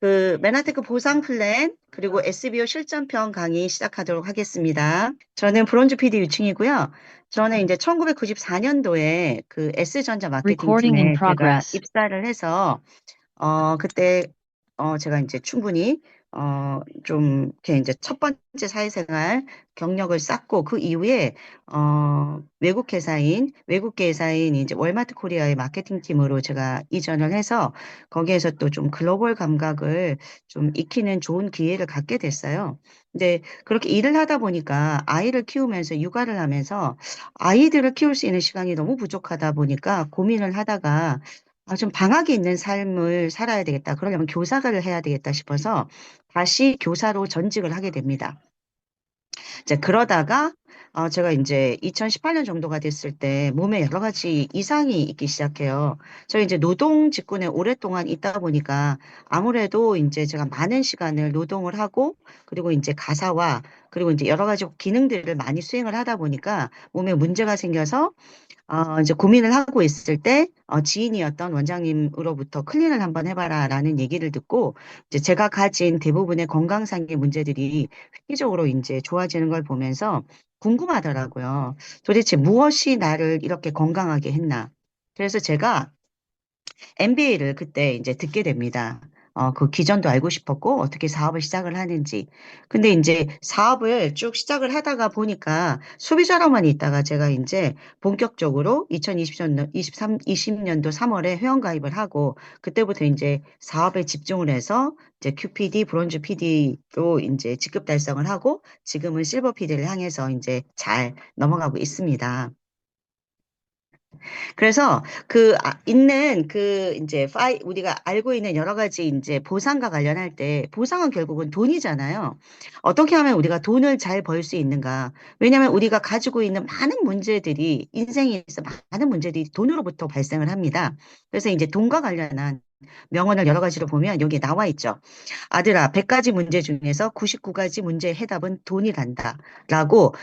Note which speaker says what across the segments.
Speaker 1: 메나테크 보상 플랜, 그리고 SBO 실전편 강의 시작하도록 하겠습니다. 저는 브론즈 PD 유충이고요. 저는 이제 1994년도에 그 S전자 마케팅
Speaker 2: Recording in
Speaker 1: 팀에 제가
Speaker 2: progress.
Speaker 1: 입사를 해서 그때, 제가 이제 충분히, 좀, 이렇게 이제 첫 번째 사회생활 경력을 쌓고, 그 이후에, 외국계 회사인 이제 월마트 코리아의 마케팅 팀으로 제가 이전을 해서, 거기에서 또 좀 글로벌 감각을 좀 익히는 좋은 기회를 갖게 됐어요. 근데 그렇게 일을 하다 보니까 아이를 키우면서 육아를 하면서 아이들을 키울 수 있는 시간이 너무 부족하다 보니까 고민을 하다가 좀 방학이 있는 삶을 살아야 되겠다. 그러려면 교사를 해야 되겠다 싶어서 다시 교사로 전직을 하게 됩니다. 이제 그러다가 제가 이제 2018년 정도가 됐을 때 몸에 여러 가지 이상이 있기 시작해요. 저희 이제 노동 직군에 오랫동안 있다 보니까 아무래도 이제 제가 많은 시간을 노동을 하고 그리고 이제 가사와 그리고 이제 여러 가지 기능들을 많이 수행을 하다 보니까 몸에 문제가 생겨서 이제 고민을 하고 있을 때, 지인이었던 원장님으로부터 클린을 한번 해봐라라는 얘기를 듣고, 이제 제가 가진 대부분의 건강상의 문제들이 획기적으로 이제 좋아지는 걸 보면서 궁금하더라고요. 도대체 무엇이 나를 이렇게 건강하게 했나? 그래서 제가 MBA를 그때 이제 듣게 됩니다. 그 기전도 알고 싶었고, 어떻게 사업을 시작을 하는지. 근데 이제 사업을 쭉 시작을 하다가 보니까 소비자로만 있다가 제가 이제 본격적으로 2020년도, 20년도 3월에 회원가입을 하고, 그때부터 이제 사업에 집중을 해서 이제 QPD, 브론즈 PD로 이제 직급 달성을 하고, 지금은 실버 PD를 향해서 이제 잘 넘어가고 있습니다. 그래서 있는 이제 우리가 알고 있는 여러 가지 이제 보상과 관련할 때 보상은 결국은 돈이잖아요. 어떻게 하면 우리가 돈을 잘 벌 수 있는가? 왜냐하면 우리가 가지고 있는 많은 문제들이 인생에 있어 많은 문제들이 돈으로부터 발생을 합니다. 그래서 이제 돈과 관련한 명언을 여러 가지로 보면 여기 나와 있죠. 아들아, 100가지 문제 중에서 99가지 문제의 해답은 돈이란다. 라고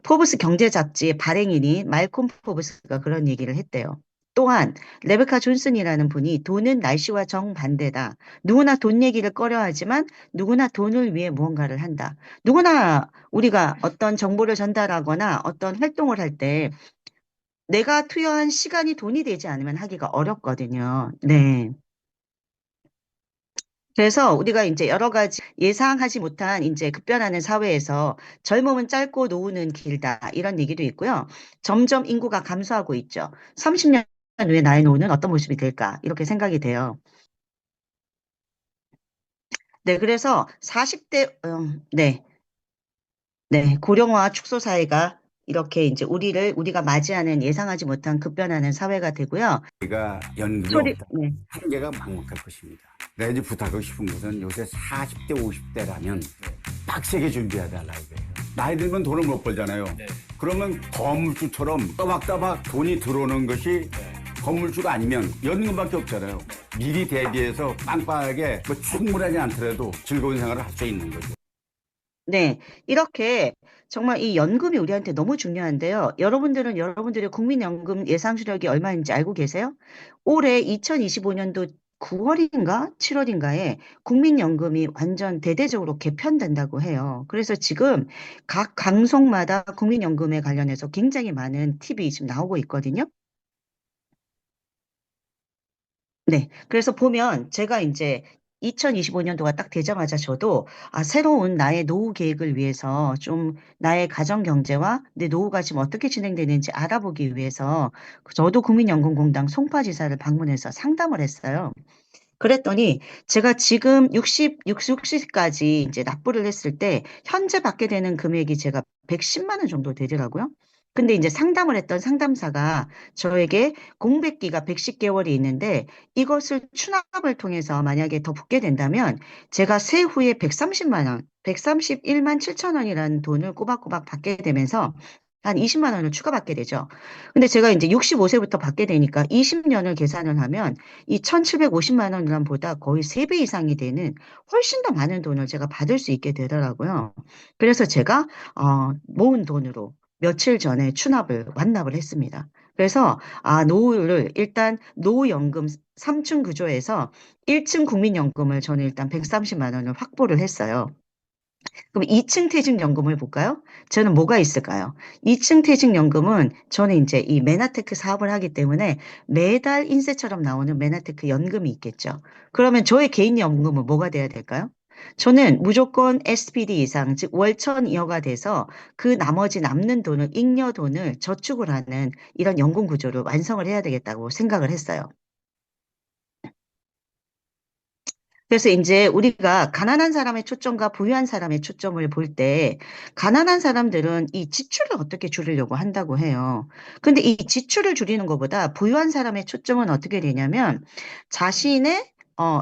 Speaker 1: 포브스 경제 잡지의 발행인이 말콤 포브스가 그런 얘기를 했대요. 또한 레베카 존슨이라는 분이 돈은 날씨와 정반대다. 누구나 돈 얘기를 꺼려하지만 누구나 돈을 위해 무언가를 한다. 누구나 우리가 어떤 정보를 전달하거나 어떤 활동을 할 때 내가 투여한 시간이 돈이 되지 않으면 하기가 어렵거든요. 네. 그래서 우리가 이제 여러 가지 예상하지 못한 이제 급변하는 사회에서 젊음은 짧고 노후는 길다. 이런 얘기도 있고요. 점점 인구가 감소하고 있죠. 30년 후에 나의 노후는 어떤 모습이 될까? 이렇게 생각이 돼요. 네, 그래서 40대, 네, 네, 고령화 축소 사회가 이렇게 이제 우리가 맞이하는 예상하지 못한 급변하는 사회가 되고요.
Speaker 3: 우리가 연금이 없다.
Speaker 1: 네.
Speaker 3: 한계가 막막할 것입니다. 내가 이제 부탁하고 싶은 것은 요새 40대, 50대라면 빡세게 준비해달라 이거예요. 나이 들면 돈을 못 벌잖아요. 그러면 건물주처럼 따박따박 돈이 들어오는 것이 건물주가 아니면 연금밖에 없잖아요. 미리 대비해서 빵빵하게 충분하지 않더라도 즐거운 생활을 할 수 있는 거죠.
Speaker 1: 네, 이렇게 정말 이 연금이 우리한테 너무 중요한데요. 여러분들은 여러분들의 국민연금 예상수령이 얼마인지 알고 계세요? 올해 2025년도 9월인가 7월인가에 국민연금이 완전 대대적으로 개편된다고 해요. 그래서 지금 각 방송마다 국민연금에 관련해서 굉장히 많은 팁이 지금 나오고 있거든요. 네. 그래서 보면 제가 이제 2025년도가 딱 되자마자 저도 새로운 나의 노후 계획을 위해서 좀 나의 가정 경제와 내 노후가 지금 어떻게 진행되는지 알아보기 위해서 저도 국민연금공단 송파지사를 방문해서 상담을 했어요. 그랬더니 제가 지금 60까지 이제 납부를 했을 때 현재 받게 되는 금액이 제가 110만 원 정도 되더라고요. 근데 이제 상담을 했던 상담사가 저에게 공백기가 110개월이 있는데 이것을 추납을 통해서 만약에 더 붓게 된다면 제가 세후에 130만 원, 131만 7천 원이라는 돈을 꼬박꼬박 받게 되면서 한 20만 원을 추가받게 되죠. 근데 제가 이제 65세부터 받게 되니까 20년을 계산을 하면 이 1,750만 원보다 거의 3배 이상이 되는 훨씬 더 많은 돈을 제가 받을 수 있게 되더라고요. 그래서 제가 모은 돈으로 며칠 전에 추납을 완납을 했습니다. 그래서 노후를 일단 노후연금 3층 구조에서 1층 국민연금을 저는 일단 130만 원을 확보를 했어요. 그럼 2층 퇴직연금을 볼까요? 저는 뭐가 있을까요? 2층 퇴직연금은 저는 이제 이 메나테크 사업을 하기 때문에 매달 인세처럼 나오는 메나테크 연금이 있겠죠. 그러면 저의 개인 연금은 뭐가 돼야 될까요? 저는 무조건 SPD 이상, 즉 월천이어가 돼서 그 나머지 남는 돈을, 잉여 돈을 저축을 하는 이런 연금 구조를 완성을 해야 되겠다고 생각을 했어요. 그래서 이제 우리가 가난한 사람의 초점과 부유한 사람의 초점을 볼 때, 가난한 사람들은 이 지출을 어떻게 줄이려고 한다고 해요. 근데 이 지출을 줄이는 것보다 부유한 사람의 초점은 어떻게 되냐면, 자신의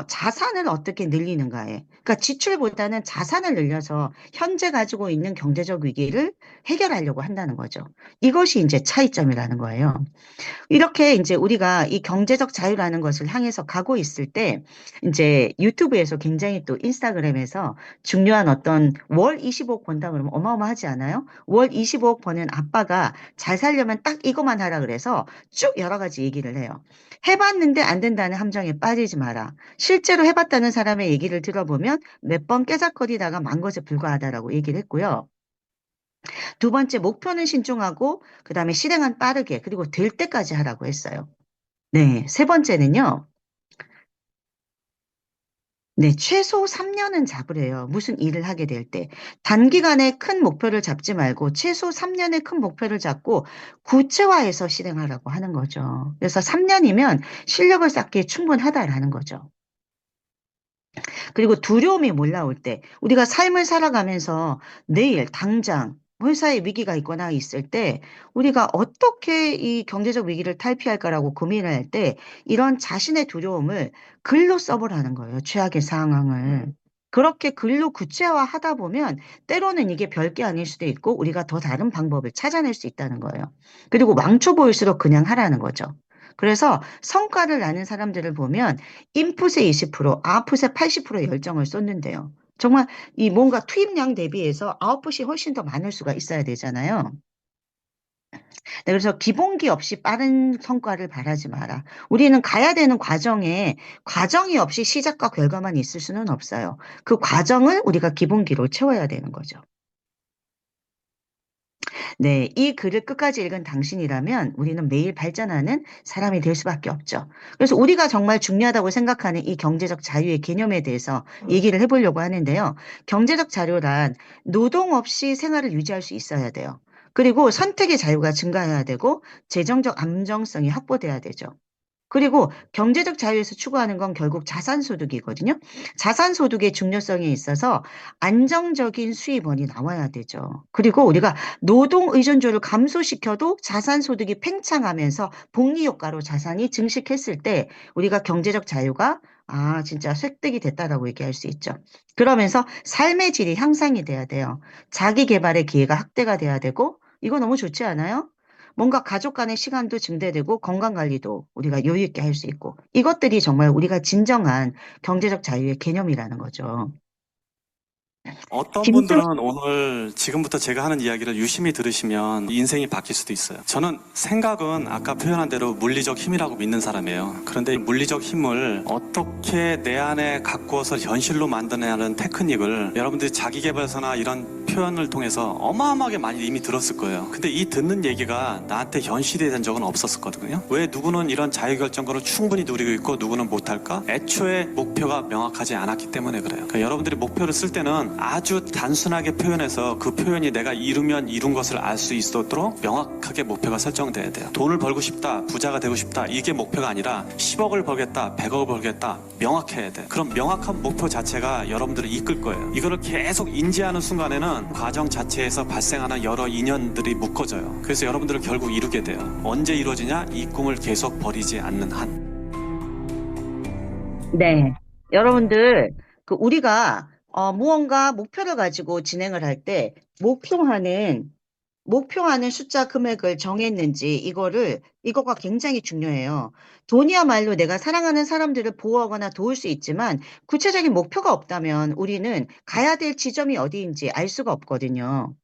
Speaker 1: 자산을 어떻게 늘리는가에. 그러니까 지출보다는 자산을 늘려서 현재 가지고 있는 경제적 위기를 해결하려고 한다는 거죠. 이것이 이제 차이점이라는 거예요. 이렇게 이제 우리가 이 경제적 자유라는 것을 향해서 가고 있을 때 이제 유튜브에서 굉장히 또 인스타그램에서 중요한 어떤 월 25억 번다 그러면 어마어마하지 않아요? 월 25억 버는 아빠가 잘 살려면 딱 이것만 하라 그래서 쭉 여러 가지 얘기를 해요. 해봤는데 안 된다는 함정에 빠지지 마라. 실제로 해봤다는 사람의 얘기를 들어보면 몇 번 깨작거리다가 만 것에 불과하다라고 얘기를 했고요. 두 번째, 목표는 신중하고 그다음에 실행은 빠르게 그리고 될 때까지 하라고 했어요. 네, 세 번째는요. 네, 최소 3년은 잡으래요. 무슨 일을 하게 될 때. 단기간에 큰 목표를 잡지 말고 최소 3년의 큰 목표를 잡고 구체화해서 실행하라고 하는 거죠. 그래서 3년이면 실력을 쌓기에 충분하다라는 거죠. 그리고 두려움이 몰라올 때 우리가 삶을 살아가면서 내일 당장 회사에 위기가 있거나 있을 때 우리가 어떻게 이 경제적 위기를 탈피할까라고 고민을 할 때 이런 자신의 두려움을 글로 써보라는 거예요. 최악의 상황을. 그렇게 글로 구체화하다 보면 때로는 이게 별게 아닐 수도 있고 우리가 더 다른 방법을 찾아낼 수 있다는 거예요. 그리고 왕초 보일수록 그냥 하라는 거죠. 그래서 성과를 나는 사람들을 보면 인풋의 20%, 아웃풋의 80% 열정을 쏟는데요. 정말 이 뭔가 투입량 대비해서 아웃풋이 훨씬 더 많을 수가 있어야 되잖아요. 네, 그래서 기본기 없이 빠른 성과를 바라지 마라. 우리는 가야 되는 과정이 없이 시작과 결과만 있을 수는 없어요. 그 과정을 우리가 기본기로 채워야 되는 거죠. 네, 이 글을 끝까지 읽은 당신이라면 우리는 매일 발전하는 사람이 될 수밖에 없죠. 그래서 우리가 정말 중요하다고 생각하는 이 경제적 자유의 개념에 대해서 얘기를 해보려고 하는데요. 경제적 자유란 노동 없이 생활을 유지할 수 있어야 돼요. 그리고 선택의 자유가 증가해야 되고 재정적 안정성이 확보돼야 되죠. 그리고 경제적 자유에서 추구하는 건 결국 자산소득이거든요. 자산소득의 중요성에 있어서 안정적인 수입원이 나와야 되죠. 그리고 우리가 노동 의존도를 감소시켜도 자산소득이 팽창하면서 복리효과로 자산이 증식했을 때 우리가 경제적 자유가 진짜 획득이 됐다라고 얘기할 수 있죠. 그러면서 삶의 질이 향상이 돼야 돼요. 자기 개발의 기회가 확대가 돼야 되고 이거 너무 좋지 않아요? 뭔가 가족 간의 시간도 증대되고 건강 관리도 우리가 여유 있게 할 수 있고 이것들이 정말 우리가 진정한 경제적 자유의 개념이라는 거죠.
Speaker 2: 어떤
Speaker 1: 김수
Speaker 2: 분들은 오늘 지금부터 제가 하는 이야기를 유심히 들으시면 인생이 바뀔 수도 있어요. 저는 생각은 아까 표현한 대로 물리적 힘이라고 믿는 사람이에요. 그런데 물리적 힘을 어떻게 내 안에 가꾸어서 현실로 만드냐는 테크닉을 여러분들이 자기계발서나 이런 표현을 통해서 어마어마하게 많이 이미 들었을 거예요. 근데 이 듣는 얘기가 나한테 현실이 된 적은 없었거든요. 왜 누구는 이런 자유결정권을 충분히 누리고 있고 누구는 못할까? 애초에 목표가 명확하지 않았기 때문에 그래요. 그러니까 여러분들이 목표를 쓸 때는 아주 단순하게 표현해서 그 표현이 내가 이루면 이룬 것을 알 수 있도록 명확하게 목표가 설정돼야 돼요. 돈을 벌고 싶다, 부자가 되고 싶다, 이게 목표가 아니라 10억을 벌겠다, 100억을 벌겠다, 명확해야 돼. 그럼 명확한 목표 자체가 여러분들을 이끌 거예요. 이거를 계속 인지하는 순간에는 과정 자체에서 발생하는 여러 인연들이 묶어져요. 그래서 여러분들은 결국 이루게 돼요. 언제 이루어지냐? 이 꿈을 계속 버리지 않는 한.
Speaker 1: 네. 여러분들, 우리가, 무언가 목표를 가지고 진행을 할 때, 목표하는 숫자 금액을 정했는지, 이거가 굉장히 중요해요. 돈이야말로 내가 사랑하는 사람들을 보호하거나 도울 수 있지만, 구체적인 목표가 없다면 우리는 가야 될 지점이 어디인지 알 수가 없거든요.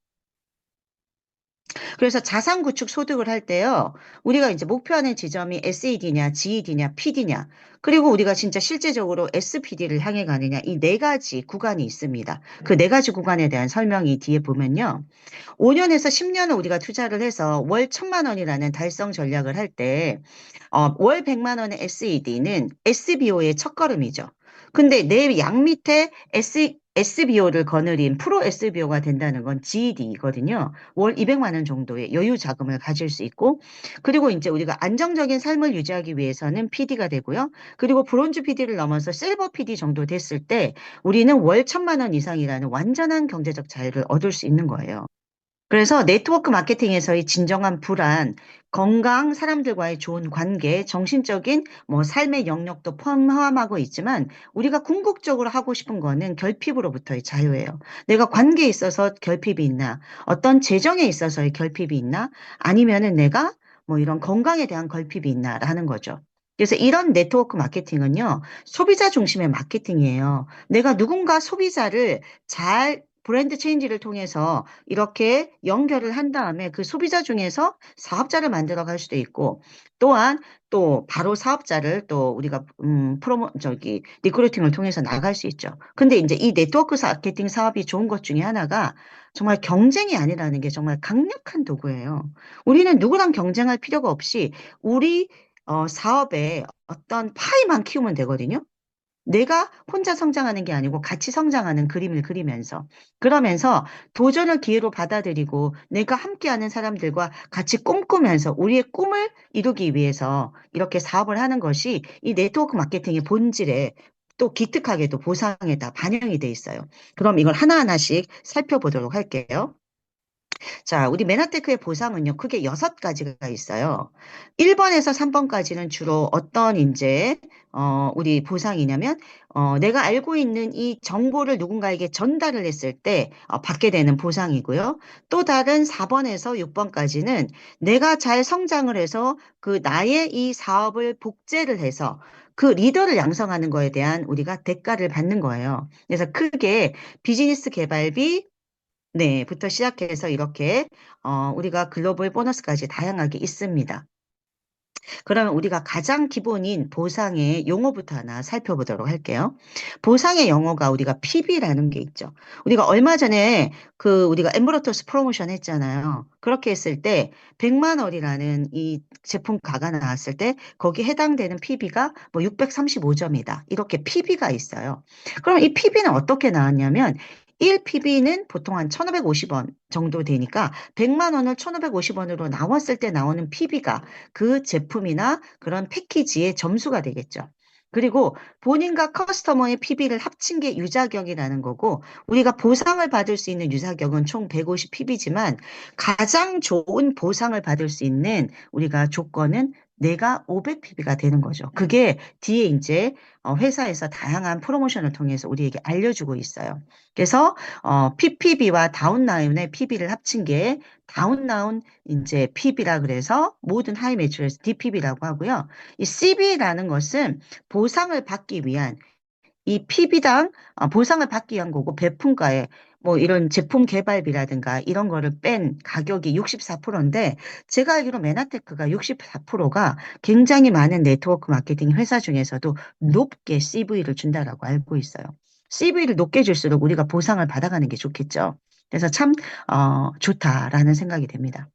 Speaker 1: 그래서 자산 구축 소득을 할 때요, 우리가 이제 목표하는 지점이 SED냐, GED냐, PD냐, 그리고 우리가 진짜 실제적으로 SPD를 향해 가느냐, 이 네 가지 구간이 있습니다. 그 네 가지 구간에 대한 설명이 뒤에 보면요. 5년에서 10년을 우리가 투자를 해서 월 1,000만 원이라는 달성 전략을 할 때, 월 100만 원의 SED는 SBO의 첫걸음이죠. 근데 내 양 밑에 SBO를 거느린 프로 SBO가 된다는 건 GED거든요. 월 200만 원 정도의 여유 자금을 가질 수 있고, 그리고 이제 우리가 안정적인 삶을 유지하기 위해서는 PD가 되고요. 그리고 브론즈 PD를 넘어서 실버 PD 정도 됐을 때 우리는 월 1,000만 원 이상이라는 완전한 경제적 자유를 얻을 수 있는 거예요. 그래서 네트워크 마케팅에서의 진정한 불안, 건강, 사람들과의 좋은 관계, 정신적인 뭐 삶의 영역도 포함하고 있지만 우리가 궁극적으로 하고 싶은 거는 결핍으로부터의 자유예요. 내가 관계에 있어서 결핍이 있나, 어떤 재정에 있어서의 결핍이 있나, 아니면은 내가 뭐 이런 건강에 대한 결핍이 있나라는 거죠. 그래서 이런 네트워크 마케팅은요, 소비자 중심의 마케팅이에요. 내가 누군가 소비자를 잘 브랜드 체인지를 통해서 이렇게 연결을 한 다음에 그 소비자 중에서 사업자를 만들어 갈 수도 있고, 또한 또 바로 사업자를 또 우리가 리크루팅을 통해서 나갈 수 있죠. 근데 이제 이 네트워크 마케팅 사업이 좋은 것 중에 하나가 정말 경쟁이 아니라는 게 정말 강력한 도구예요. 우리는 누구랑 경쟁할 필요가 없이 우리 사업에 어떤 파이만 키우면 되거든요. 내가 혼자 성장하는 게 아니고 같이 성장하는 그림을 그리면서 그러면서 도전을 기회로 받아들이고 내가 함께하는 사람들과 같이 꿈꾸면서 우리의 꿈을 이루기 위해서 이렇게 사업을 하는 것이 이 네트워크 마케팅의 본질에 또 기특하게도 보상에 다 반영이 돼 있어요. 그럼 이걸 하나하나씩 살펴보도록 할게요. 자, 우리 메나테크의 보상은요, 크게 6가지가 있어요. 1번에서 3번까지는 주로 어떤 이제, 우리 보상이냐면, 내가 알고 있는 이 정보를 누군가에게 전달을 했을 때, 받게 되는 보상이고요. 또 다른 4번에서 6번까지는 내가 잘 성장을 해서 그 나의 이 사업을 복제를 해서 그 리더를 양성하는 거에 대한 우리가 대가를 받는 거예요. 그래서 크게 비즈니스 개발비, 네, 부터 시작해서 이렇게 우리가 글로벌 보너스까지 다양하게 있습니다. 그러면 우리가 가장 기본인 보상의 용어부터 하나 살펴보도록 할게요. 보상의 용어가 우리가 PB라는 게 있죠. 우리가 얼마 전에 그 우리가 엠브로토스 프로모션 했잖아요. 그렇게 했을 때 100만 원이라는 이 제품 가가 나왔을 때 거기에 해당되는 PB가 뭐 635점이다. 이렇게 PB가 있어요. 그럼 이 PB는 어떻게 나왔냐면 1PB는 보통 한 1,550원 정도 되니까 100만 원을 1,550원으로 나왔을 때 나오는 PB가 그 제품이나 그런 패키지의 점수가 되겠죠. 그리고 본인과 커스터머의 PB를 합친 게 유자격이라는 거고, 우리가 보상을 받을 수 있는 유자격은 총 150 PB지만 가장 좋은 보상을 받을 수 있는 우리가 조건은 내가 500 PB가 되는 거죠. 그게 뒤에 이제 회사에서 다양한 프로모션을 통해서 우리에게 알려주고 있어요. 그래서 PPB와 다운라인의 PB를 합친 게 다운라인 이제 PB라 그래서 모든 하이 매출에서 DPB라고 하고요. 이 CB라는 것은 보상을 받기 위한 이 PB당 보상을 받기 위한 거고 배품가에 뭐 이런 제품 개발비라든가 이런 거를 뺀 가격이 64%인데 제가 알기로 메나테크가 64%가 굉장히 많은 네트워크 마케팅 회사 중에서도 높게 CV를 준다라고 알고 있어요. CV를 높게 줄수록 우리가 보상을 받아가는 게 좋겠죠. 그래서 참 좋다라는 생각이 됩니다.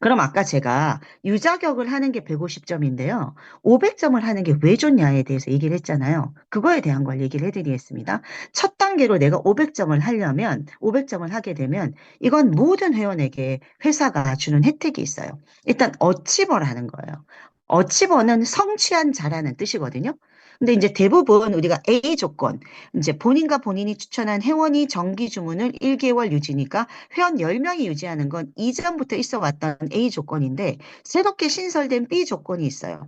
Speaker 1: 그럼 아까 제가 유자격을 하는 게 150점인데요. 500점을 하는 게 왜 좋냐에 대해서 얘기를 했잖아요. 그거에 대한 걸 얘기를 해드리겠습니다. 첫 단계로 내가 500점을 하려면, 500점을 하게 되면 이건 모든 회원에게 회사가 주는 혜택이 있어요. 일단 어치버라는 거예요. 어치버는 성취한 자라는 뜻이거든요. 근데 이제 대부분 우리가 A 조건, 이제 본인과 본인이 추천한 회원이 정기 주문을 1개월 유지니까 회원 10명이 유지하는 건 이전부터 있어 왔던 A 조건인데 새롭게 신설된 B 조건이 있어요.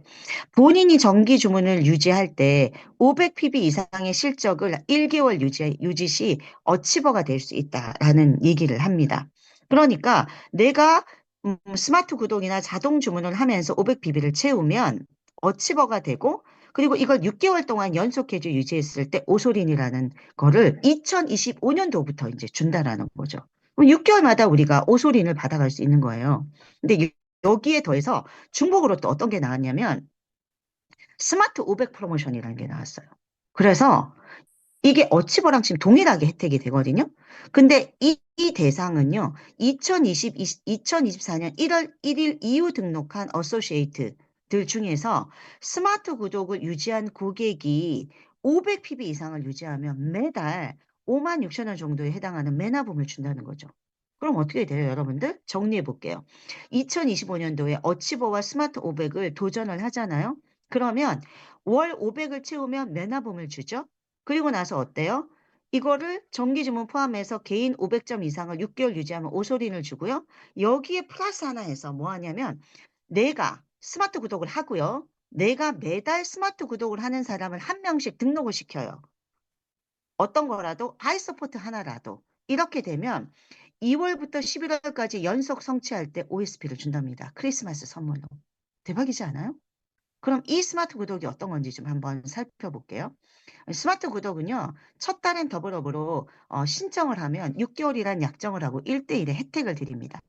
Speaker 1: 본인이 정기 주문을 유지할 때 500PB 이상의 실적을 1개월 유지 시 어치버가 될 수 있다라는 얘기를 합니다. 그러니까 내가 스마트 구독이나 자동 주문을 하면서 500PB를 채우면 어치버가 되고 그리고 이걸 6개월 동안 연속 해주 유지했을 때 오소린이라는 거를 2025년도부터 이제 준다라는 거죠. 그럼 6개월마다 우리가 오소린을 받아갈 수 있는 거예요. 근데 여기에 더해서 중복으로 또 어떤 게 나왔냐면 스마트 500 프로모션이라는 게 나왔어요. 그래서 이게 어치버랑 지금 동일하게 혜택이 되거든요. 근데 이 대상은요, 2024년 1월 1일 이후 등록한 어소시에이트들 중에서 스마트 구독을 유지한 고객이 500PB 이상을 유지하면 매달 5만 6천 원 정도에 해당하는 매납금을 준다는 거죠. 그럼 어떻게 돼요, 여러분들? 정리해 볼게요. 2025년도에 어치버와 스마트 500을 도전을 하잖아요. 그러면 월 500을 채우면 매납금을 주죠. 그리고 나서 어때요? 이거를 정기주문 포함해서 개인 500점 이상을 6개월 유지하면 오소린을 주고요. 여기에 플러스 하나 해서 뭐 하냐면 내가 스마트 구독을 하고요. 내가 매달 스마트 구독을 하는 사람을 한 명씩 등록을 시켜요. 어떤 거라도 아이서포트 하나라도. 이렇게 되면 2월부터 11월까지 연속 성취할 때 OSP를 준답니다. 크리스마스 선물로. 대박이지 않아요? 그럼 이 스마트 구독이 어떤 건지 좀 한번 살펴볼게요. 스마트 구독은요, 첫 달엔 더블업으로 신청을 하면 6개월이란 약정을 하고 1대1의 혜택을 드립니다.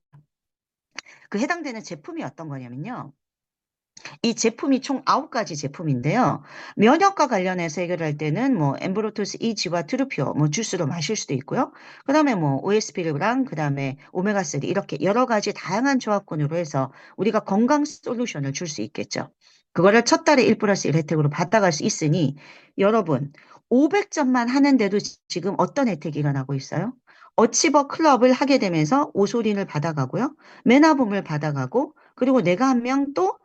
Speaker 1: 그 해당되는 제품이 어떤 거냐면요. 이 제품이 총 9가지 제품인데요. 면역과 관련해서 해결할 때는 뭐 엠브로토스 E지와 트루피오 뭐 주스로 마실 수도 있고요. 그다음에 뭐 OSP랑 그다음에 오메가3 이렇게 여러 가지 다양한 조합군으로 해서 우리가 건강 솔루션을 줄 수 있겠죠. 그거를 첫 달에 1 플러스 1 혜택으로 받아갈 수 있으니 여러분 500점만 하는데도 지금 어떤 혜택이 일어나고 있어요? 어치버 클럽을 하게 되면서 오소린을 받아가고요. 매나봄을 받아가고 그리고 내가 한 명 또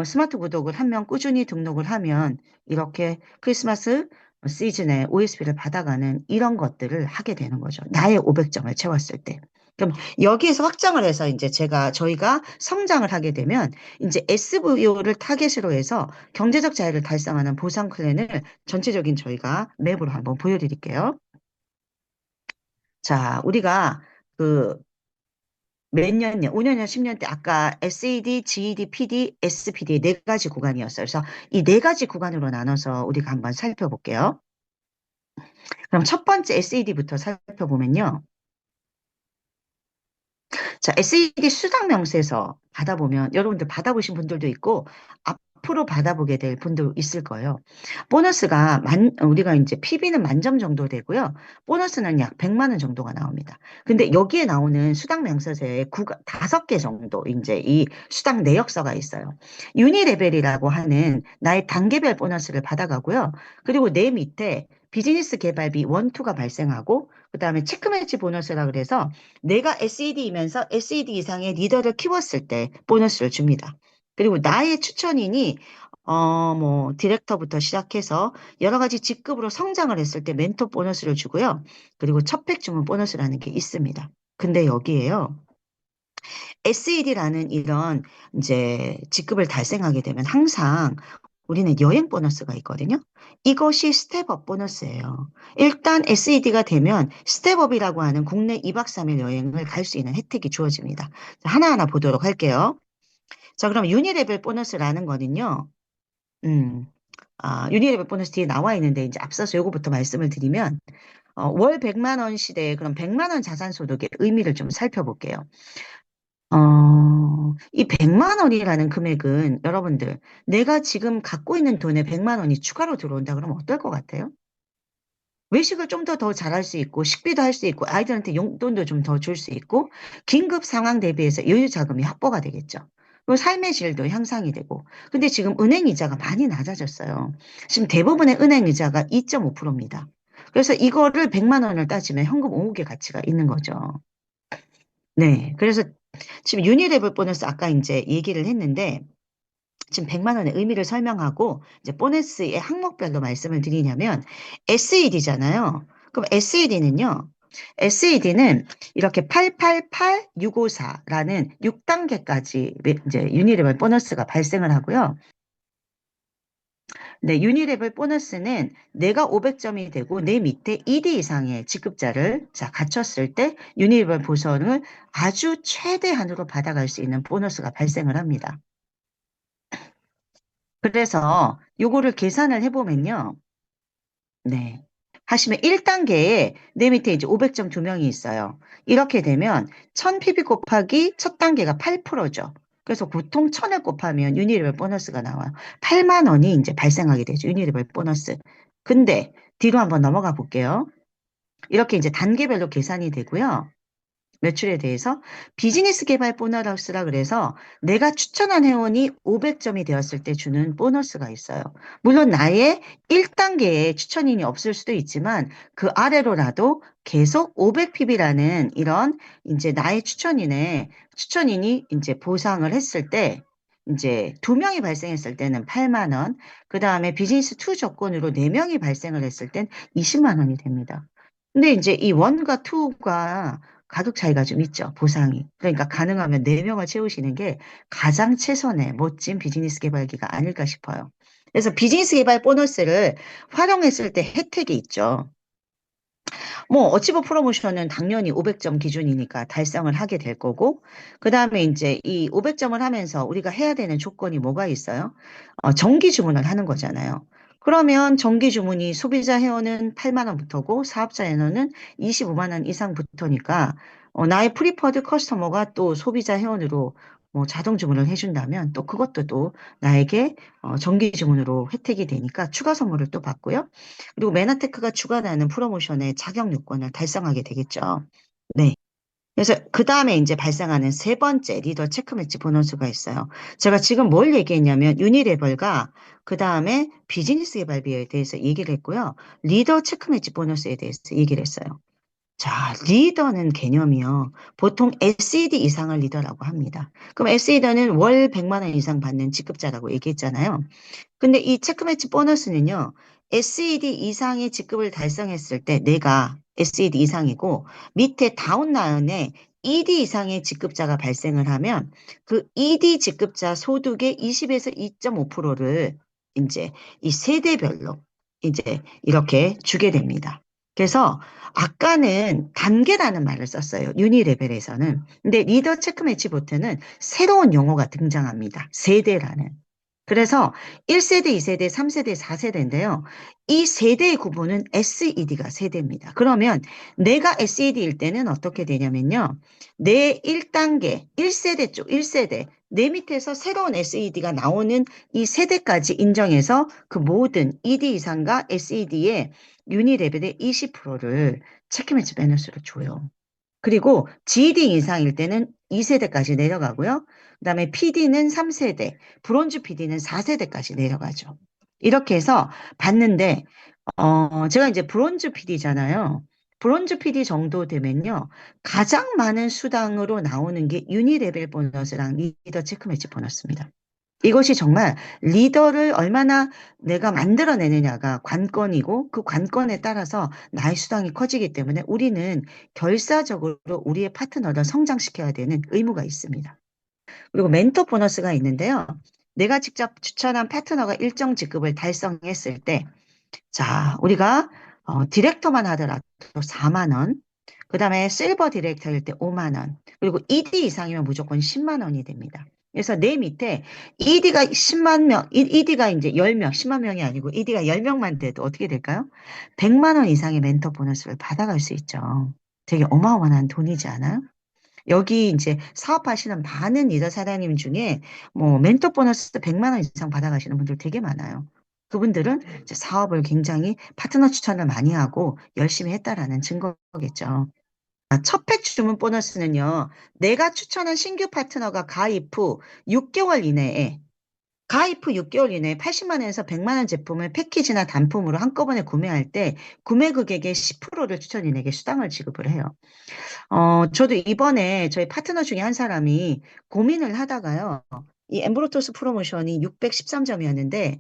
Speaker 1: 스마트 구독을 한 명 꾸준히 등록을 하면 이렇게 크리스마스 시즌에 OSP를 받아가는 이런 것들을 하게 되는 거죠. 나의 500점을 채웠을 때. 그럼 여기에서 확장을 해서 이제 저희가 성장을 하게 되면 이제 SVO를 타겟으로 해서 경제적 자유를 달성하는 보상 플랜을 전체적인 저희가 맵으로 한번 보여드릴게요. 자, 우리가 그 몇 년이요? 5년이나 10년 때 아까 SED, GED, PD, SPD 네 가지 구간이었어요. 그래서 이 네 가지 구간으로 나눠서 우리가 한번 살펴볼게요. 그럼 첫 번째 SED부터 살펴보면요. 자, SED 수당 명세서 받아보면 여러분들 받아보신 분들도 있고 앞으로 받아보게 될 분도 있을 거예요. 보너스가 우리가 이제 PB는 만점 정도 되고요. 보너스는 약 100만 원 정도가 나옵니다. 근데 여기에 나오는 수당 명세서에 5개 정도 이제 이 수당 내역서가 있어요. 유니레벨이라고 하는 나의 단계별 보너스를 받아가고요. 그리고 내 밑에 비즈니스 개발비 1, 2가 발생하고 그다음에 체크매치 보너스라 그래서 내가 SED이면서 SED 이상의 리더를 키웠을 때 보너스를 줍니다. 그리고 나의 추천인이 뭐 디렉터부터 시작해서 여러 가지 직급으로 성장을 했을 때 멘토 보너스를 주고요. 그리고 첫팩 주문 보너스라는 게 있습니다. 근데 여기에요. SED라는 이런 이제 직급을 달성하게 되면 항상 우리는 여행 보너스가 있거든요. 이것이 스텝업 보너스예요. 일단 SED가 되면 스텝업이라고 하는 국내 2박 3일 여행을 갈 수 있는 혜택이 주어집니다. 자, 하나하나 보도록 할게요. 자, 그럼 유니레벨 보너스라는 거는요. 음, 유니레벨 보너스 뒤에 나와 있는데 이제 앞서서 요거부터 말씀을 드리면 월 100만 원 시대에 그럼 100만 원 자산 소득의 의미를 좀 살펴볼게요. 이 100만 원이라는 금액은 여러분들 내가 지금 갖고 있는 돈에 100만 원이 추가로 들어온다 그러면 어떨 것 같아요? 외식을 좀 더 잘할 수 있고 식비도 할 수 있고 아이들한테 용돈도 좀 더 줄 수 있고 긴급 상황 대비해서 여유 자금이 확보가 되겠죠. 그리고 삶의 질도 향상이 되고. 근데 지금 은행 이자가 많이 낮아졌어요. 지금 대부분의 은행 이자가 2.5%입니다. 그래서 이거를 100만 원을 따지면 현금 5억의 가치가 있는 거죠. 네. 그래서 지금 유니레벨 보너스 아까 이제 얘기를 했는데 지금 100만 원의 의미를 설명하고 이제 보너스의 항목별로 말씀을 드리냐면 SED잖아요. 그럼 SED는 이렇게 888654라는 6단계까지 이제 유니레벨 보너스가 발생을 하고요. 네, 유니레벨 보너스는 내가 500점이 되고 내 밑에 2D 이상의 직급자를 갖췄을 때 유니레벨 보선을 아주 최대한으로 받아갈 수 있는 보너스가 발생을 합니다. 그래서 요거를 계산을 해보면요. 네. 하시면 1단계에 내 밑에 이제 500점 2명이 있어요. 이렇게 되면 1000pb 곱하기 첫 단계가 8%죠. 그래서 보통 1000을 곱하면 유니레벨 보너스가 나와요. 8만 원이 이제 발생하게 되죠. 유니레벨 보너스. 근데 뒤로 한번 넘어가 볼게요. 이렇게 이제 단계별로 계산이 되고요. 매출에 대해서 비즈니스 개발 보너스라 그래서 내가 추천한 회원이 500점이 되었을 때 주는 보너스가 있어요. 물론 나의 1단계에 추천인이 없을 수도 있지만 그 아래로라도 계속 500pb라는 이런 이제 나의 추천인이 이제 보상을 했을 때 이제 2명이 발생했을 때는 8만 원, 그 다음에 비즈니스 2 조건으로 4명이 발생을 했을 땐 20만 원이 됩니다. 근데 이제 이 1과 2가 가격 차이가 좀 있죠, 보상이. 그러니까 가능하면 4명을 채우시는 게 가장 최선의 멋진 비즈니스 개발기가 아닐까 싶어요. 그래서 비즈니스 개발 보너스를 활용했을 때 혜택이 있죠. 뭐 어치버 프로모션은 당연히 500점 기준이니까 달성을 하게 될 거고, 그 다음에 이제 이 500점을 하면서 우리가 해야 되는 조건이 뭐가 있어요? 정기 주문을 하는 거잖아요. 그러면 정기 주문이 소비자 회원은 8만 원부터고 사업자 회원은 25만 원 이상부터니까 나의 프리퍼드 커스터머가 또 소비자 회원으로 뭐 자동 주문을 해준다면 또 그것도 또 나에게 정기 주문으로 혜택이 되니까 추가 선물을 또 받고요. 그리고 메나테크가 추가하는 프로모션의 자격 요건을 달성하게 되겠죠. 네. 그래서 그 다음에 이제 발생하는 세 번째 리더 체크매치 보너스가 있어요. 제가 지금 뭘 얘기했냐면 유니레벨과 그 다음에 비즈니스 개발비에 대해서 얘기를 했고요. 리더 체크매치 보너스에 대해서 얘기를 했어요. 자, 리더는 개념이요. 보통 SED 이상을 리더라고 합니다. 그럼 SED는 월 100만 원 이상 받는 직급자라고 얘기했잖아요. 근데 이 체크매치 보너스는요, SED 이상의 직급을 달성했을 때 내가 SED 이상이고 밑에 다운라인에 ED 이상의 직급자가 발생을 하면 그 ED 직급자 소득의 20에서 2.5%를 이제 이 세대별로 이제 이렇게 주게 됩니다. 그래서 아까는 단계라는 말을 썼어요. 유니 레벨에서는. 근데 리더 체크매치 보트는 새로운 용어가 등장합니다. 세대라는. 그래서 1세대, 2세대, 3세대, 4세대인데요. 이 세대의 구분은 SED가 세대입니다. 그러면 내가 SED일 때는 어떻게 되냐면요. 내 1단계, 1세대 쪽, 1세대, 내 밑에서 새로운 SED가 나오는 이 세대까지 인정해서 그 모든 ED 이상과 SED의 유니 레벨의 20%를 체크매치 베너스로 줘요. 그리고 GD 이상일 때는 2세대까지 내려가고요. 그다음에 PD는 3세대, 브론즈 PD는 4세대까지 내려가죠. 이렇게 해서 봤는데 제가 이제 브론즈 PD잖아요. 브론즈 PD 정도 되면요. 가장 많은 수당으로 나오는 게 유니레벨 보너스랑 리더 체크매치 보너스입니다. 이것이 정말 리더를 얼마나 내가 만들어내느냐가 관건이고 그 관건에 따라서 나의 수당이 커지기 때문에 우리는 결사적으로 우리의 파트너를 성장시켜야 되는 의무가 있습니다. 그리고 멘토 보너스가 있는데요. 내가 직접 추천한 파트너가 일정 직급을 달성했을 때, 자, 우리가 디렉터만 하더라도 4만 원, 그 다음에 실버 디렉터일 때 5만 원, 그리고 ED 이상이면 무조건 10만 원이 됩니다. 그래서 내 밑에 ED가 10만 명, ED가 이제 10명, 10만 명이 아니고 ED가 10명만 돼도 어떻게 될까요? 100만 원 이상의 멘토 보너스를 받아갈 수 있죠. 되게 어마어마한 돈이지 않아요? 여기 이제 사업하시는 많은 리더 사장님 중에 뭐 멘토 보너스 100만 원 이상 받아가시는 분들 되게 많아요. 그분들은 이제 사업을 굉장히 파트너 추천을 많이 하고 열심히 했다라는 증거겠죠. 첫 팩 주문 보너스는요. 내가 추천한 신규 파트너가 가입 후 6개월 이내에 80만 원에서 100만 원 제품을 패키지나 단품으로 한꺼번에 구매할 때 구매 금액의 10%를 추천인에게 수당을 지급을 해요. 저도 이번에 저희 파트너 중에 한 사람이 고민을 하다가요. 이 엠브로토스 프로모션이 613점이었는데,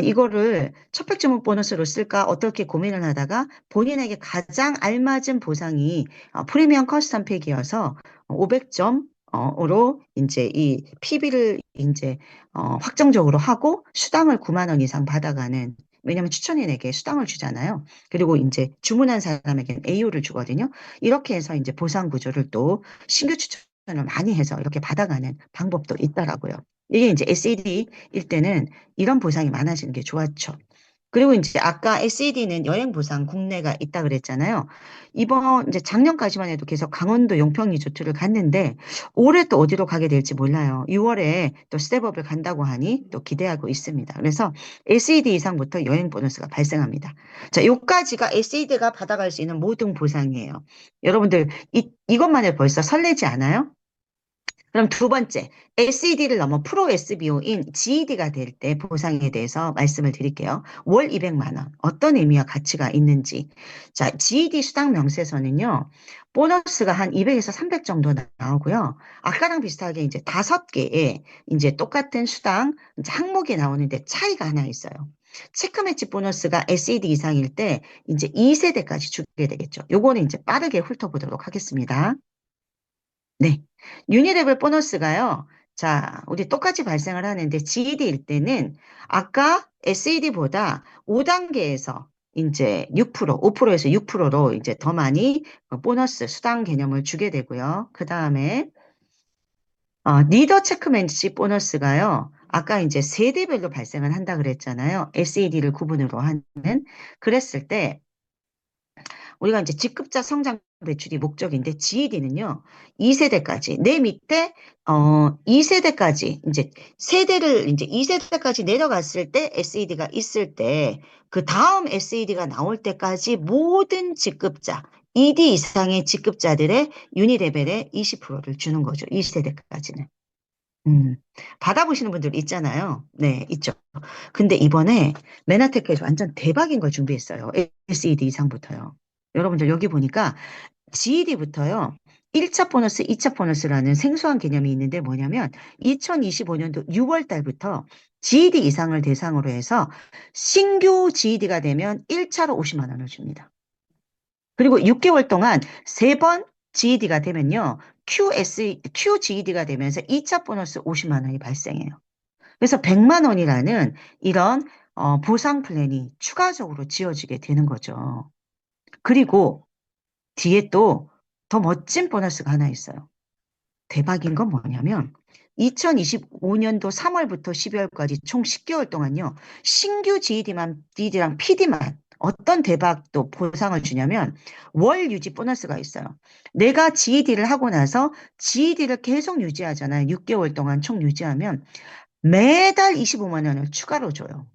Speaker 1: 이거를 첫팩 주문 보너스로 쓸까 어떻게 고민을 하다가 본인에게 가장 알맞은 보상이 프리미엄 커스텀 팩이어서 500점으로 이제 이 PB를 이제 확정적으로 하고 수당을 9만 원 이상 받아가는 왜냐면 추천인에게 수당을 주잖아요. 그리고 이제 주문한 사람에게는 AU를 주거든요. 이렇게 해서 이제 보상 구조를 또 신규 추천을 많이 해서 이렇게 받아가는 방법도 있더라고요. 이게 이제 SED일 때는 이런 보상이 많아지는 게 좋았죠. 그리고 이제 아까 SED는 여행 보상 국내가 있다 그랬잖아요. 이번 이제 작년까지만 해도 계속 강원도 용평 리조트를 갔는데 올해 또 어디로 가게 될지 몰라요. 6월에 또 스텝업을 간다고 하니 또 기대하고 있습니다. 그래서 SED 이상부터 여행 보너스가 발생합니다. 자, 요까지가 SED가 받아갈 수 있는 모든 보상이에요. 여러분들 이것만 해도 벌써 설레지 않아요? 그럼 두 번째, SED를 넘어 프로 SBO인 GED가 될 때 보상에 대해서 말씀을 드릴게요. 월 200만 원. 어떤 의미와 가치가 있는지. 자, GED 수당 명세서는요, 보너스가 한 200에서 300 정도 나오고요. 아까랑 비슷하게 이제 5개의 이제 똑같은 수당 이제 항목이 나오는데 차이가 하나 있어요. 체크 매치 보너스가 SED 이상일 때 이제 2세대까지 주게 되겠죠. 요거는 이제 빠르게 훑어보도록 하겠습니다. 네. 유니레벨 보너스가요. 자, 우리 똑같이 발생을 하는데 GED일 때는 아까 SED보다 5단계에서 이제 6%, 5%에서 6%로 이제 더 많이 보너스 수당 개념을 주게 되고요. 그 다음에 리더 체크맨십 보너스가요. 아까 이제 세대별로 발생을 한다 그랬잖아요. SED를 구분으로 하는. 그랬을 때 우리가 이제 직급자 성장 배출이 목적인데 GED는요, 2세대까지, 내 밑에, 2세대까지, 이제 세대를 이제 2세대까지 내려갔을 때 SED가 있을 때, 그 다음 SED가 나올 때까지 모든 직급자, ED 이상의 직급자들의 유니 레벨의 20%를 주는 거죠. 2세대까지는. 음, 받아보시는 분들 있잖아요. 네, 있죠. 근데 이번에 메나테크에서 완전 대박인 걸 준비했어요. SED 이상부터요. 여러분들 여기 보니까 GED부터요. 1차 보너스, 2차 보너스라는 생소한 개념이 있는데 뭐냐면 2025년도 6월 달부터 GED 이상을 대상으로 해서 신규 GED가 되면 1차로 50만 원을 줍니다. 그리고 6개월 동안 3번 GED가 되면요. QGED가 되면서 2차 보너스 50만 원이 발생해요. 그래서 100만 원이라는 이런 보상 플랜이 추가적으로 지어지게 되는 거죠. 그리고 뒤에 또 더 멋진 보너스가 하나 있어요. 대박인 건 뭐냐면 2025년도 3월부터 12월까지 총 10개월 동안요. 신규 GED랑 PD만 어떤 대박도 보상을 주냐면 월 유지 보너스가 있어요. 내가 GED를 하고 나서 GED를 계속 유지하잖아요. 6개월 동안 총 유지하면 매달 25만 원을 추가로 줘요.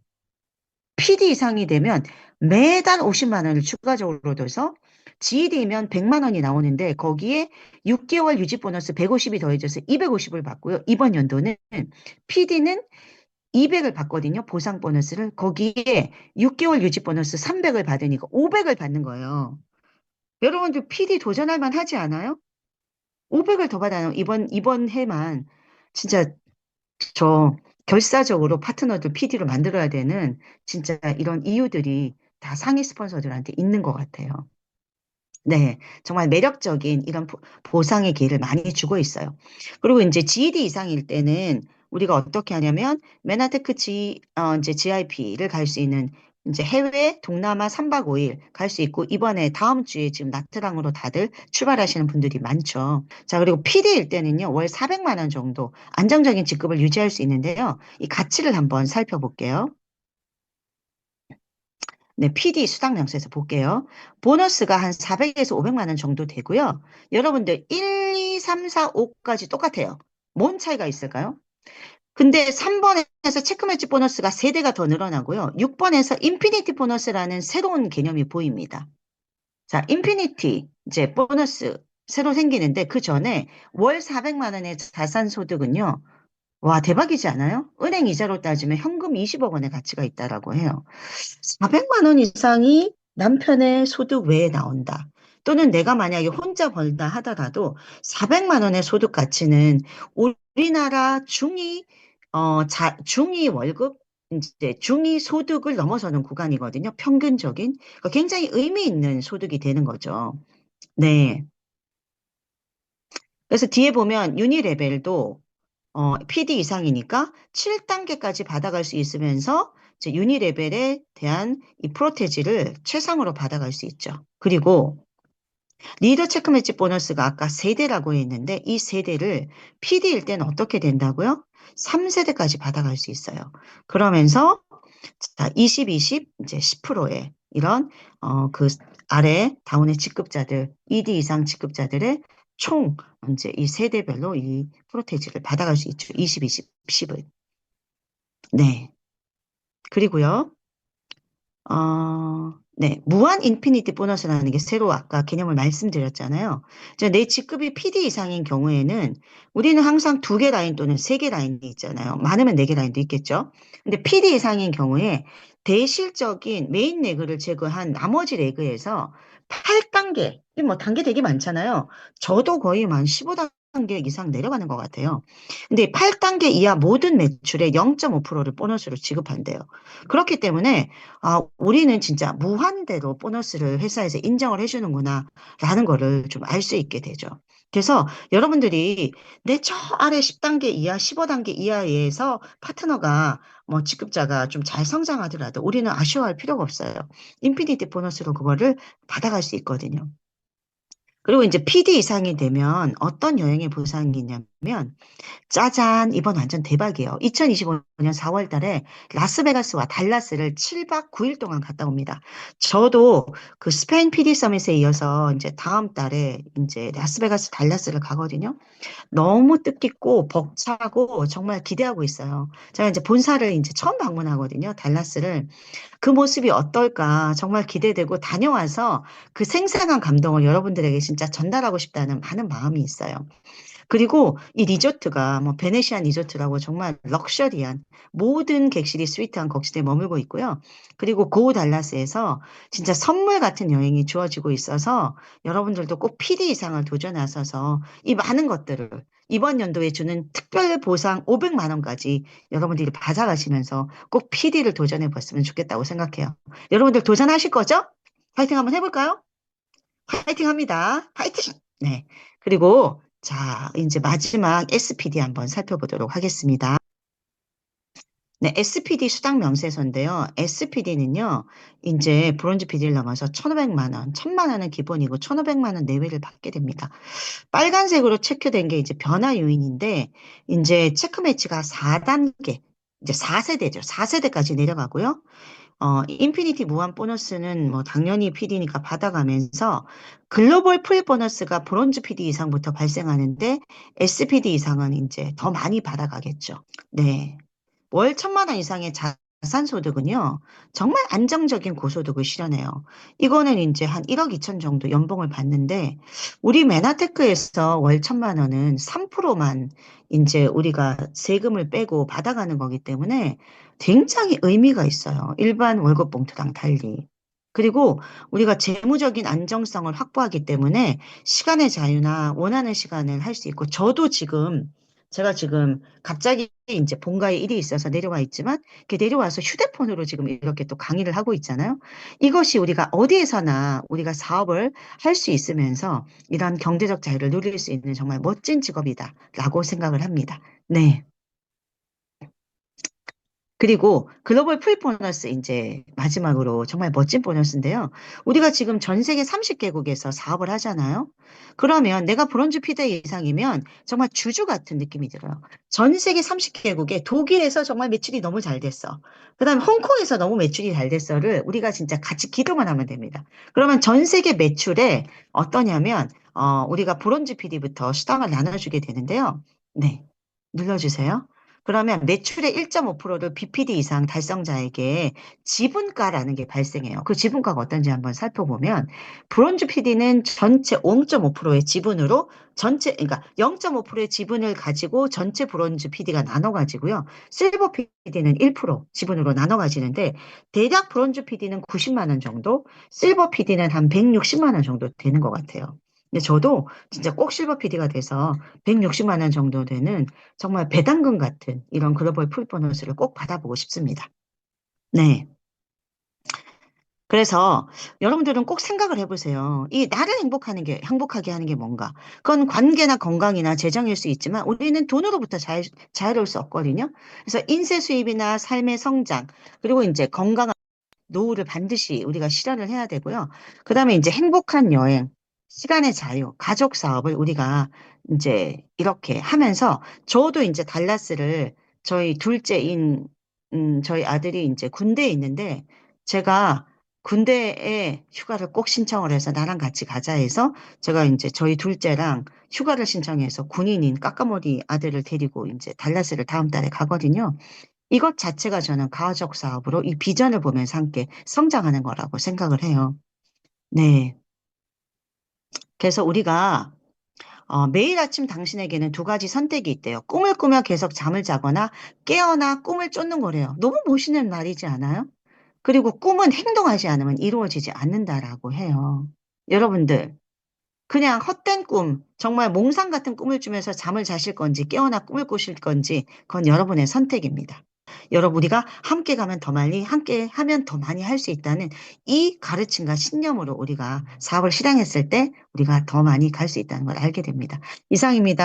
Speaker 1: PD 이상이 되면 매달 50만 원을 추가적으로 줘서 GED면 100만 원이 나오는데 거기에 6개월 유지 보너스 150이 더해져서 250을 받고요. 이번 연도는 PD는 200을 받거든요. 보상 보너스를. 거기에 6개월 유지 보너스 300을 받으니까 500을 받는 거예요. 여러분들 PD 도전할 만 하지 않아요? 500을 더 받아요. 이번 해만. 진짜 저 결사적으로 파트너들 PD로 만들어야 되는 진짜 이런 이유들이 다 상위 스폰서들한테 있는 것 같아요. 네, 정말 매력적인 이런 보상의 기회를 많이 주고 있어요. 그리고 이제 GED 이상일 때는 우리가 어떻게 하냐면 메나테크 이제 GIP를 갈 수 있는 이제 해외 동남아 3박 5일 갈 수 있고 이번에 다음 주에 지금 나트랑으로 다들 출발하시는 분들이 많죠. 자, 그리고 PD일 때는요. 월 400만 원 정도 안정적인 직급을 유지할 수 있는데요. 이 가치를 한번 살펴볼게요. 네, PD 수당 명세서 볼게요. 보너스가 한 400에서 500만 원 정도 되고요. 여러분들 1, 2, 3, 4, 5까지 똑같아요. 뭔 차이가 있을까요? 근데 3번에서 체크매치 보너스가 3대가 더 늘어나고요. 6번에서 인피니티 보너스라는 새로운 개념이 보입니다. 자, 인피니티 이제 보너스 새로 생기는데 그 전에 월 400만 원의 자산 소득은요. 와, 대박이지 않아요? 은행 이자로 따지면 현금 20억 원의 가치가 있다라고 해요. 400만 원 이상이 남편의 소득 외에 나온다. 또는 내가 만약에 혼자 벌다 하더라도 400만 원의 소득 가치는 우리나라 중위 월급, 이제 중위 소득을 넘어서는 구간이거든요. 평균적인. 그러니까 굉장히 의미 있는 소득이 되는 거죠. 네. 그래서 뒤에 보면 유니레벨도 PD 이상이니까 7단계까지 받아갈 수 있으면서 이제 유니 레벨에 대한 이 프로테지를 최상으로 받아갈 수 있죠. 그리고 리더 체크 매치 보너스가 아까 세대라고 했는데 이 세대를 PD일 때는 어떻게 된다고요? 3세대까지 받아갈 수 있어요. 그러면서 자, 20, 20, 이제 10%의 이런, 그 아래 다운의 직급자들, ED 이상 직급자들의 총, 이제 이 세대별로 이 프로테이지를 받아갈 수 있죠. 20, 20, 10을. 네. 그리고요, 네. 무한 인피니티 보너스라는 게 새로 아까 개념을 말씀드렸잖아요. 이제 내 직급이 PD 이상인 경우에는 우리는 항상 두 개 라인 또는 세 개 라인이 있잖아요. 많으면 네 개 라인도 있겠죠. 근데 PD 이상인 경우에 대실적인 메인 레그를 제거한 나머지 레그에서 8단계, 뭐 단계 되게 많잖아요. 저도 거의 한 15단계 이상 내려가는 것 같아요. 근데 8단계 이하 모든 매출의 0.5%를 보너스로 지급한대요. 그렇기 때문에 우리는 진짜 무한대로 보너스를 회사에서 인정을 해주는구나, 라는 거를 좀 알 수 있게 되죠. 그래서 여러분들이 내 저 아래 10단계 이하, 15단계 이하에서 파트너가 뭐 직급자가 좀 잘 성장하더라도 우리는 아쉬워할 필요가 없어요. 인피니티 보너스로 그거를 받아갈 수 있거든요. 그리고 이제 PD 이상이 되면 어떤 여행의 보상이 있냐면 짜잔, 이번 완전 대박이에요. 2025년 4월 달에 라스베가스와 달라스를 7박 9일 동안 갔다 옵니다. 저도 그 스페인 PD 서밋에 이어서 이제 다음 달에 이제 라스베가스, 달라스를 가거든요. 너무 뜻깊고 벅차고 정말 기대하고 있어요. 제가 이제 본사를 이제 처음 방문하거든요. 달라스를. 그 모습이 어떨까 정말 기대되고 다녀와서 그 생생한 감동을 여러분들에게 진짜 전달하고 싶다는 많은 마음이 있어요. 그리고 이 리조트가 뭐 베네시안 리조트라고 정말 럭셔리한 모든 객실이 스위트한 객실에 머물고 있고요. 그리고 고 달라스에서 진짜 선물 같은 여행이 주어지고 있어서 여러분들도 꼭 PD 이상을 도전하셔서 이 많은 것들을 이번 연도에 주는 특별 보상 500만 원까지 여러분들이 받아가시면서 꼭 PD를 도전해 봤으면 좋겠다고 생각해요. 여러분들 도전하실 거죠? 파이팅 한번 해볼까요? 파이팅 합니다. 파이팅! 네. 그리고, 자, 이제 마지막 SPD 한번 살펴보도록 하겠습니다. 네, SPD 수당 명세서인데요. SPD는요, 이제 브론즈 PD를 넘어서 1,500만 원, 1,000만 원은 기본이고 1,500만 원 내외를 받게 됩니다. 빨간색으로 체크된 게 이제 변화 요인인데, 이제 체크 매치가 4단계, 이제 4세대죠. 4세대까지 내려가고요. 인피니티 무한 보너스는 뭐 당연히 PD니까 받아가면서 글로벌 풀 보너스가 브론즈 PD 이상부터 발생하는데 SPD 이상은 이제 더 많이 받아가겠죠. 네. 월 1,000만 원 이상의 자산 소득은요, 정말 안정적인 고소득을 실현해요. 이거는 이제 한 1억 2천 정도 연봉을 받는데, 우리 메나테크에서 월 1,000만 원은 3%만 이제 우리가 세금을 빼고 받아가는 거기 때문에 굉장히 의미가 있어요. 일반 월급 봉투랑 달리. 그리고 우리가 재무적인 안정성을 확보하기 때문에 시간의 자유나 원하는 시간을 할 수 있고, 제가 지금 갑자기 이제 본가에 일이 있어서 내려와 있지만, 이렇게 내려와서 휴대폰으로 지금 이렇게 또 강의를 하고 있잖아요. 이것이 우리가 어디에서나 우리가 사업을 할 수 있으면서 이런 경제적 자유를 누릴 수 있는 정말 멋진 직업이다라고 생각을 합니다. 네. 그리고 글로벌 풀 보너스 이제 마지막으로 정말 멋진 보너스인데요. 우리가 지금 전 세계 30개국에서 사업을 하잖아요. 그러면 내가 브론즈 피대 이상이면 정말 주주 같은 느낌이 들어요. 전 세계 30개국에 독일에서 정말 매출이 너무 잘 됐어. 그다음에 홍콩에서 너무 매출이 잘 됐어를 우리가 진짜 같이 기도만 하면 됩니다. 그러면 전 세계 매출에 어떠냐면 우리가 브론즈 PD부터 수당을 나눠주게 되는데요. 네. 눌러주세요. 그러면 매출의 1.5%를 BPD 이상 달성자에게 지분가라는 게 발생해요. 그 지분가가 어떤지 한번 살펴보면 브론즈 PD는 전체 5.5%의 지분으로 그러니까 0.5%의 지분을 가지고 전체 브론즈 PD가 나눠 가지고요. 실버 PD는 1% 지분으로 나눠 가지는데 대략 브론즈 PD는 90만 원 정도, 실버 PD는 한 160만 원 정도 되는 것 같아요. 근데 저도 진짜 꼭 실버 PD가 돼서 160만 원 정도 되는 정말 배당금 같은 이런 글로벌 풀 보너스를 꼭 받아보고 싶습니다. 네. 그래서 여러분들은 꼭 생각을 해보세요. 이 나를 행복하게 하는 게 뭔가? 그건 관계나 건강이나 재정일 수 있지만 우리는 돈으로부터 자유로울 수 없거든요. 그래서 인세 수입이나 삶의 성장, 그리고 이제 건강한 노후를 반드시 우리가 실현을 해야 되고요. 그다음에 이제 행복한 여행, 시간의 자유, 가족 사업을 우리가 이제 이렇게 하면서 저도 이제 달라스를 저희 둘째인 저희 아들이 이제 군대에 있는데 제가 군대에 휴가를 꼭 신청을 해서 나랑 같이 가자 해서 제가 이제 저희 둘째랑 휴가를 신청해서 군인인 까까머리 아들을 데리고 이제 달라스를 다음 달에 가거든요. 이것 자체가 저는 가족 사업으로 이 비전을 보면서 함께 성장하는 거라고 생각을 해요. 네. 그래서 우리가 매일 아침 당신에게는 두 가지 선택이 있대요. 꿈을 꾸며 계속 잠을 자거나 깨어나 꿈을 쫓는 거래요. 너무 멋있는 말이지 않아요? 그리고 꿈은 행동하지 않으면 이루어지지 않는다라고 해요. 여러분들, 그냥 헛된 꿈, 정말 몽상 같은 꿈을 주면서 잠을 자실 건지 깨어나 꿈을 꾸실 건지 그건 여러분의 선택입니다. 여러분, 우리가 함께 가면 더 많이, 함께 하면 더 많이 할 수 있다는 이 가르침과 신념으로 우리가 사업을 실행했을 때 우리가 더 많이 갈 수 있다는 걸 알게 됩니다. 이상입니다.